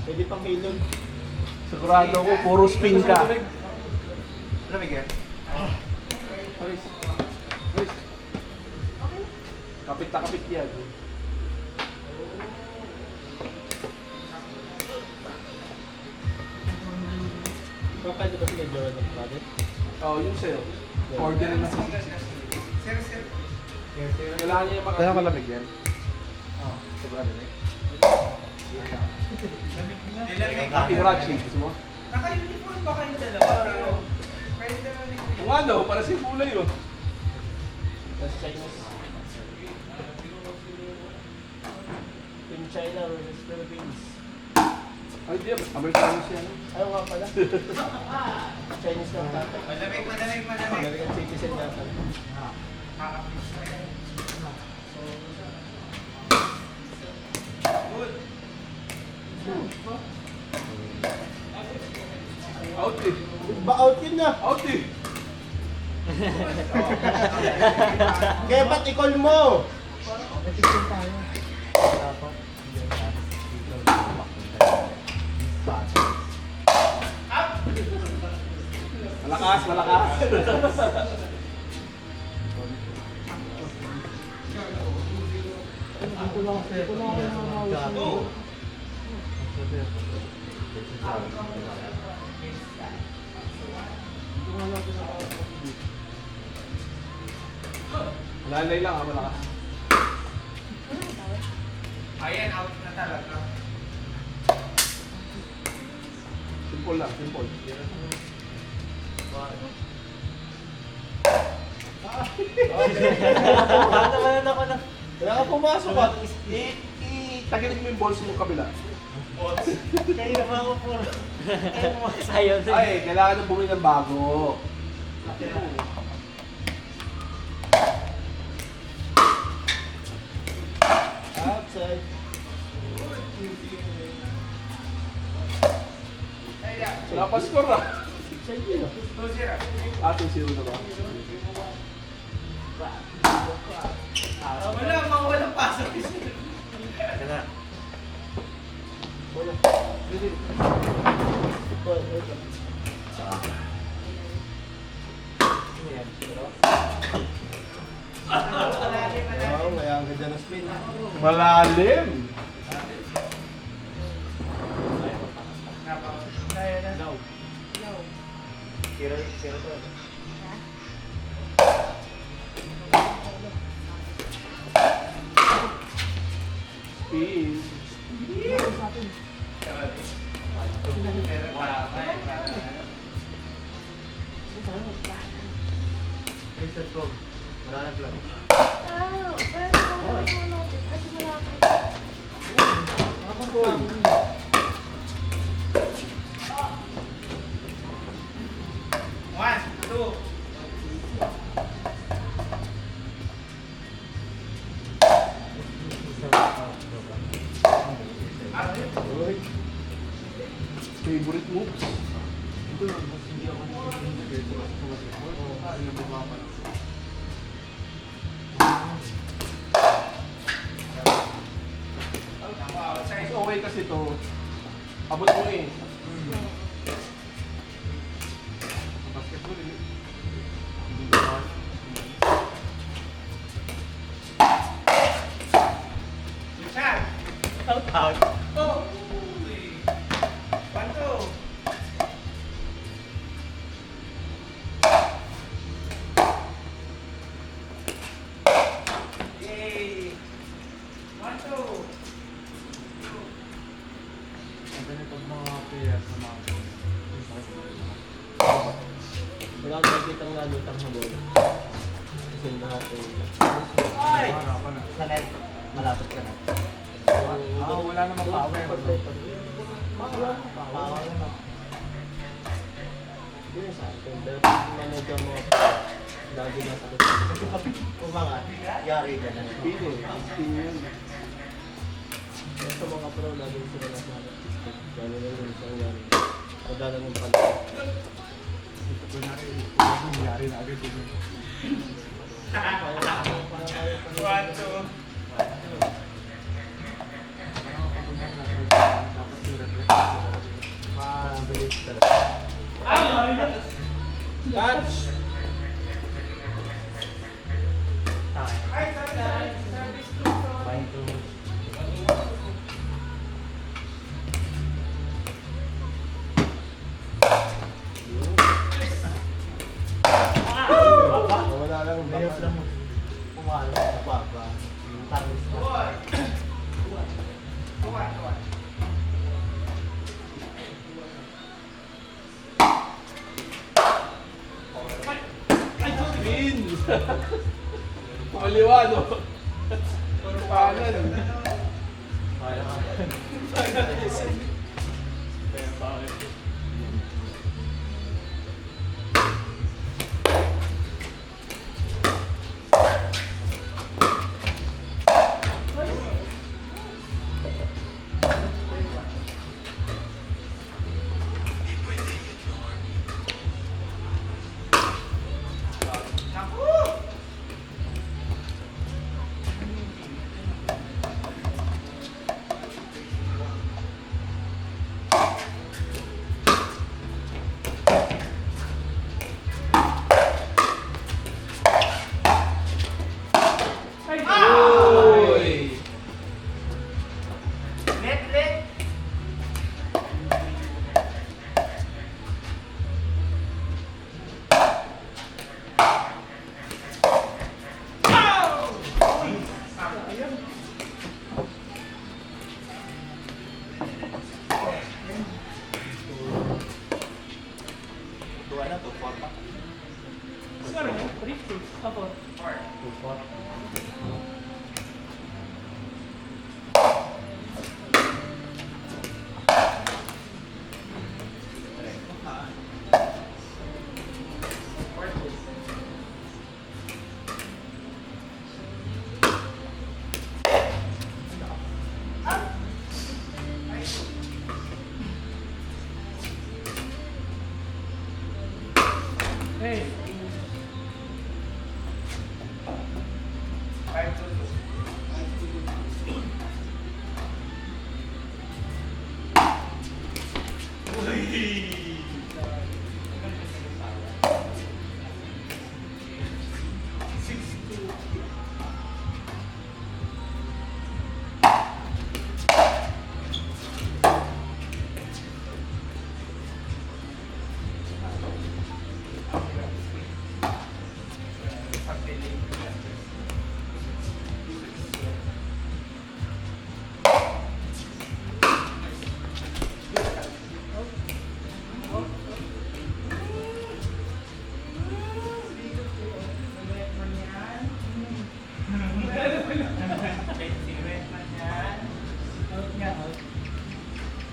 Pwede pang hilog. Sigurado ko, puro spin ka. Lamig yan. Aris. Aris. Kapit na kapit yan. Pwede ba sila Jordan ng product? Oo, yun sa'yo. Order na sa Sir, sir. Kailangan niya yung makapit. Kaya malamig yan? Oo. Sobrang lamig. Nilamig. Kapit Rachi, gusto mo? Naka-uniform ba kayo dalawa? Pero, pwede na lamig. Kung ano, para sa kulay yun. That's Chinese. Team China versus Philippines. Ay, di yan. Amerikano siya. No? Ano nga pala? Chinese lang tatay. Malamig, malamig, malamig. American citizen yata. Good. Out eh. Ba out yun na? Out eh. Kaya ba't i-call mo? Malakas, malakas. Go. Lalay lang malakas. Ayan, out na talaga. Simple lang, simple. Kaya ka pumasok ka. Tagilid mo yung balls mo kabila. Kayo naman ako po. Ayaw din. Ay, kailangan na bumili ng bago. Outside. Wala pa score ah. Side yun. 2-0. Ah, 2-0 na ba? Wala, mga walang pasok. Kaya Wala. Wow, may ang ganda ng spin. malalim. Kira to. Speed. Wala na vlog. One, two. Favorite moves. Size okay kasi to. Abot mo eh. Basketball eh. Shot. Out. Go. One, two. Yay. One, two. Wala akong nakikitang lalutang habol. Kasi lahat ay... Ay! Sa net, malapit ka na. Wala namang power. Wala namang power. Hindi na sa akin. Pero manage ang mga lagi na sa kapit. Kung mga, yari ka na. Speed eh. Speed yun. Pero sa mga pro, lagi sila na sa gano'n na rin sa yari. Pagdala ng pala. One, two. Touch! Ay, service to. Wala lang ang Ayos lang mo. Pumalo sa papa. Tangis na. Tuwa. Min! Kumaliwa, no? Puro pangalan. Kaya ka. Uy! Let. Tuwa na to, papa. Tupot. Hey. 5-2.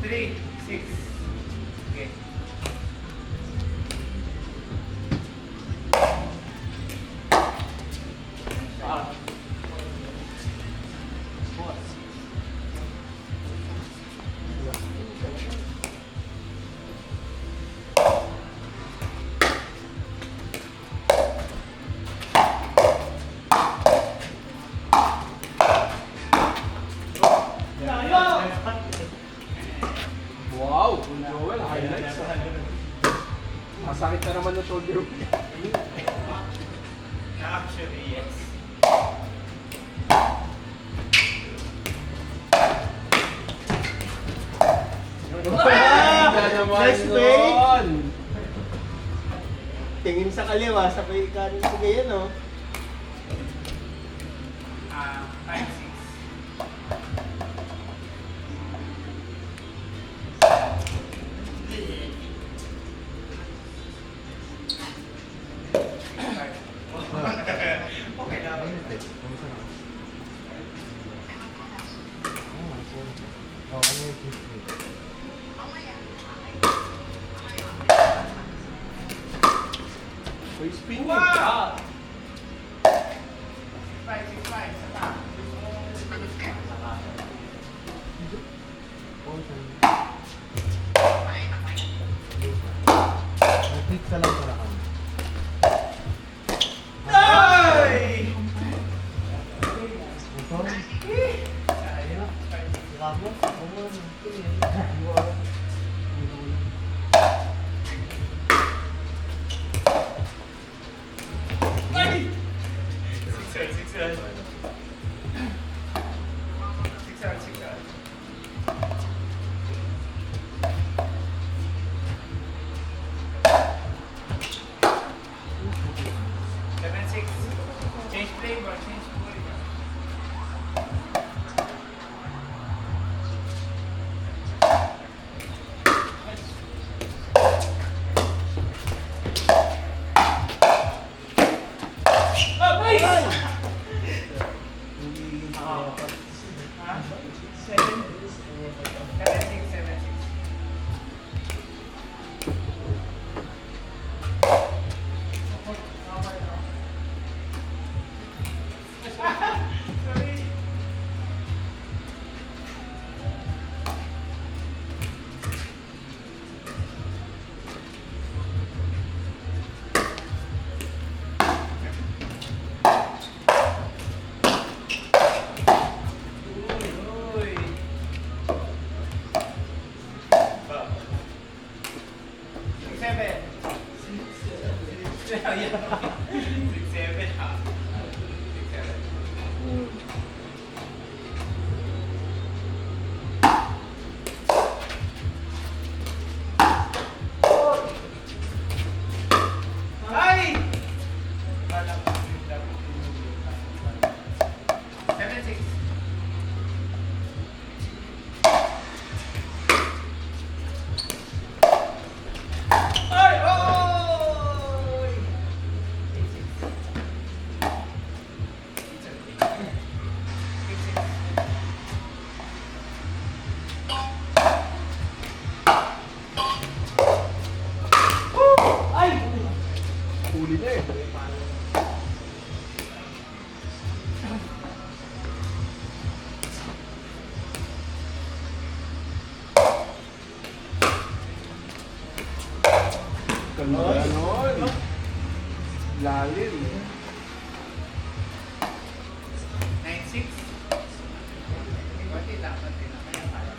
Three, 6. Okay. Wow! Joel, highlights. Masakit na naman ng shoulder. Actually, yes. Ganda naman Nice play. nun. Tingin sa kaliwa, sa kanin sa ganyan, no? 5-6. Okay na. Oh, ano yung history? Uy, spin Wow! 5-6-5. Saka. Pizza lang pala kami. Ay! Motor? Kamo? Oo. Ay! 7-6. Ay! Oy! Huli na eh. Ganda nun. Lalim. 9-6. Konti lang, konti lang. Kaya para.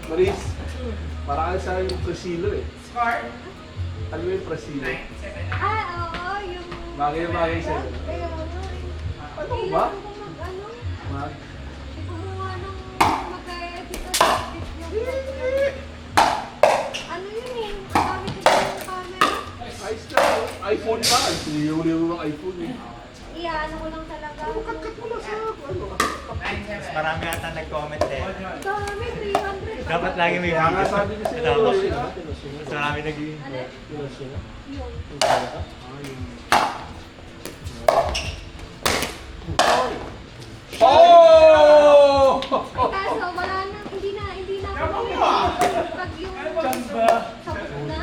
Maris, parang sa yung Priscilo eh. Score? Ano yung Priscilo? 9-7. Oo, yung... Bagay-bagay sa'yo. Kaya ano Ano ba? Ano? Mag? Hindi ko mukha nung mag-edit sa yung... Ano yun eh? Gamit ko yung camera. Ayos na. iPhone pa. Liw-liw ng iPhone eh. Ano ko lang talaga. Cut mo lang sa ano. 9-7. Marami ata nag-comment eh. Dami, 300. Dapat lagi may Kaya nga sabi ko sa'yo. Tapos, eh. mas marami nag Ano? Yun. Oh! Ay, kaso wala na, hindi na ako pag yung sabot na,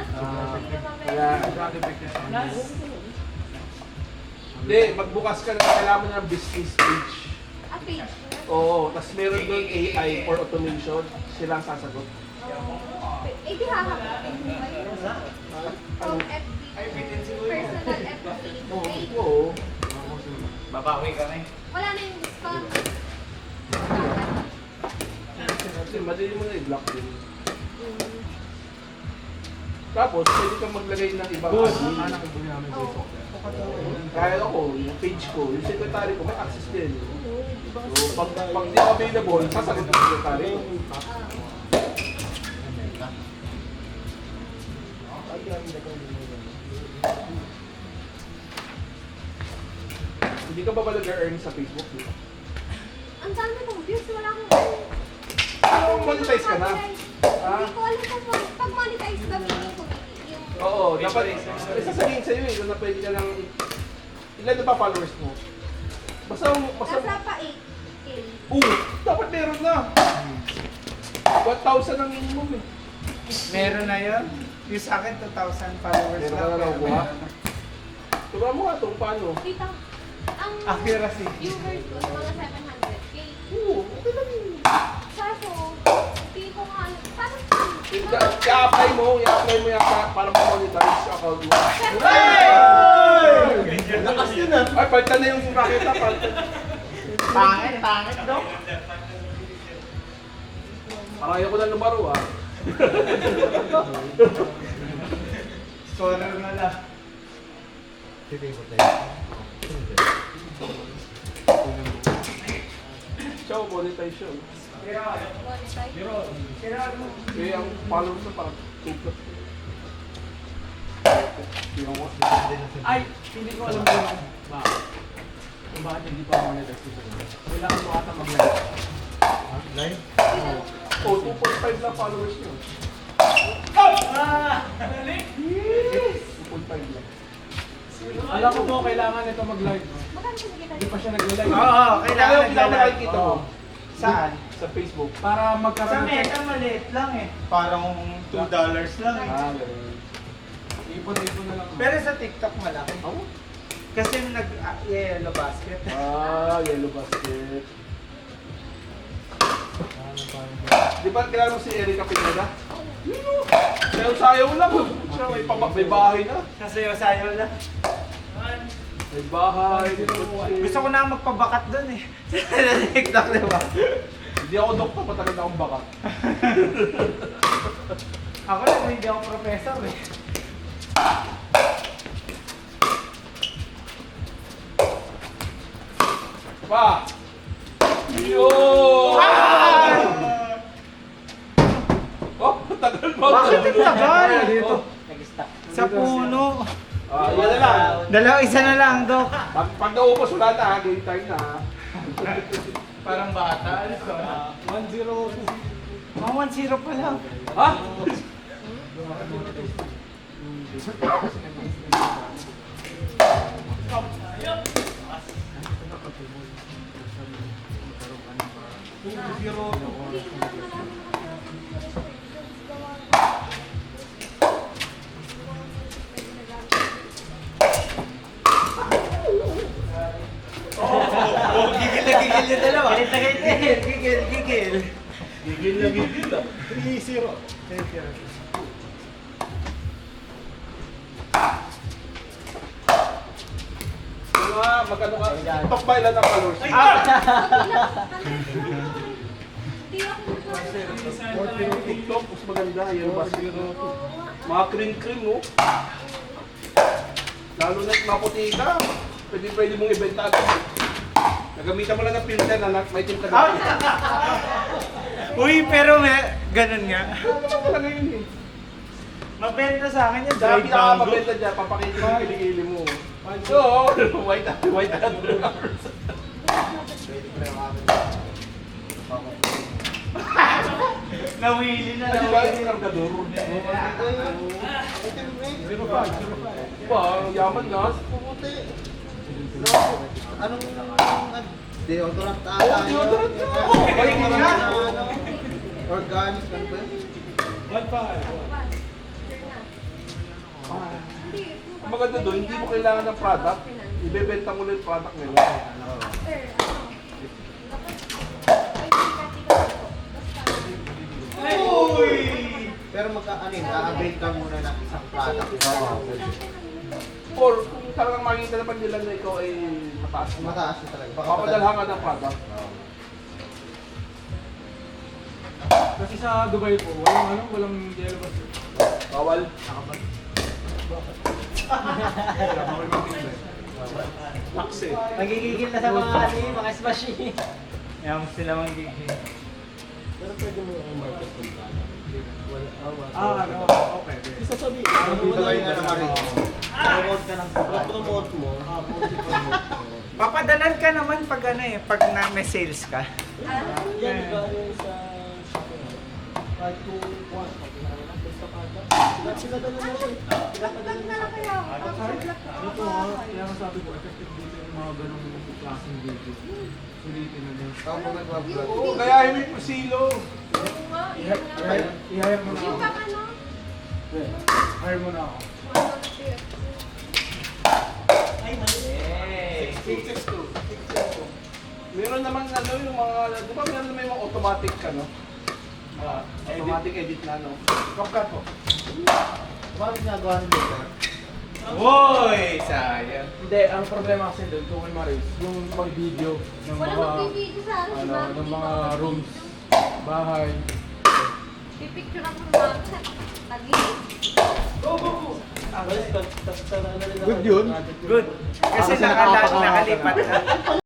hindi na mamaya. Hindi, magbukas ka na kailangan mo ng business page. A page na. Oo, tapos meron doon AI for automation. Sila ang sasagot. Eh, di hahapin mo ba yun? From FB. Personal FB. Oo. Babawi kami. Wala na yung discount. Kasi madali mo na i-block din. Tapos, pwede kang maglagay ng ibang admin. Oo. Kaya ako, yung page ko, yung secretary ko, may access din. So, pag di ako available, sasagot ng secretary ko. Hindi ka ba ba nag-earn sa Facebook? Di ba? Ang dami kong views, wala akong Monetize ka na? Hindi ko alam kung pag monetize ba yung Oo, dapat sasabihin sa'yo eh, kung na pwede ka lang, ilan na ba followers mo? Basta, nasa pa 8K. Dapat meron na. 1,000 ang minimum eh. Meron na yun? Yung sa akin, 2,000 followers Meron lang. na lang buha. Tuba mo nga itong paano. Dito, ang Accuracy. viewers ko, mga 700K. Okay lang yun. Kaso, hindi ko nga alam. Parang I-apply mo yata para ma-monetize yung account mo. Lakas yun ah. Ay, palitan na yung raketa, palitan. Pangit daw. Parang ayaw ko na lumaro ah. Scorer na lang. Ciao, monetize yun. monetize. Kaya ang followers na parang 2 plus. Ay, hindi ko alam kung bakit. Kung bakit hindi pa monetize dito. Kailangan mo ata mag-live. Live? Oh, 2.5 lang followers nyo. 2.5 lang. Alam ko po, kailangan ito mag-live. Magkano sinigita Hindi dito? pa siya nag-live. Oo, Kaya kailangan yung kailangan nagla-live. nakikita mo. Saan? Sa Facebook. Para Sa magkaroon Meta, maliit lang eh. Parang $2 lang eh. Ganun. Ipon-ipon na lang. Pero sa TikTok malaki. Oh? Kasi yellow basket. Yellow basket. Di ba kilala mo si Erika Pineda? Sayaw-sayaw lang. Siya may bahay na. Kasi sayo lang. May bahay. Gusto ko na magpabakat doon eh. Sa TikTok, di ba? Hindi ako doktor, patagal na akong bakat. Ako lang, hindi ako professor eh. Pa! Yo! Oh, tagal mo. Bakit ang tagal? Dito. Sa puno. Yan na lang. Isa na lang, Dok. Pag naupos, wala na. Game time na. Parang bata. 1-0. Mga 1-0 pa lang. Ha? Gigil na gigil yung dalawa. Gigil na gigil. Gigil. Gigil na gigil ah. 3-0. Magkano ka? TikTok ba ilan ang followers? Hindi ako nag- TikTok, mas maganda. Yellow basket. Mga cream-cream, no? Lalo na't maputi ka. Pwede mong ibenta ito. Nagamitan mo lang ng filter na may team ka na. Uy, pero ganun nga. Wala na yun eh. Mabenta sa akin yan. Kaya pinakamabenta dyan, papakita mo yung kiligili mo. So, white hat. Nawili na. Ano ba yung kargador? Ba, ang yaman na. Anong deodorant ata? Oh, deodorant na. Oh, balik mo na. Organic ano ba? Ang maganda doon, hindi mo kailangan ng product. Ibebenta mo lang yung product nila. Pero a-avail ka muna ng isang product. Or kung talagang makikita naman nila na ikaw ay mataas na. Mataas na talaga. Papadalhan ka ng product. Kasi sa Dubai po, walang yellow basket. Bawal. Taxi. Magigigil na sa mga smash eh. Yan sila magigigil. Pero pwede mo yung market kung Okay. isasabihin. Dito kayo nga naman rin. Promote ka ng promote mo. Papadalan ka naman pag pag may sales ka. Yan, galing sa shopping. Kahit kung sila dala na rin. Nag-vlog na lang kaya ako. Nag-vlog ka. Ito ha, kaya nga sabi ko, effective dito yung mga ganong klaseng video. Sulitin na din. Ako nag-vlog. Oo, kaya hindi po silo. Oo nga, yun nga. I-hire mo na Yung ako. pang ano? Hire mo na ako. Ay, mali. 662. Meron naman yung mga, di ba meron naman yung mga automatic automatic edit na CapCut po. Bakit ginagawa ng dito? Woy! Sayang. Hindi, ang problema kasi doon, kung may maris, yung mag-video ng Wala mga, magbibigay sa akin. ng mga rooms, bahay. Pipicture ako ng mga tagilid. Balik, Good yun. Good. Kasi nakalipat ka.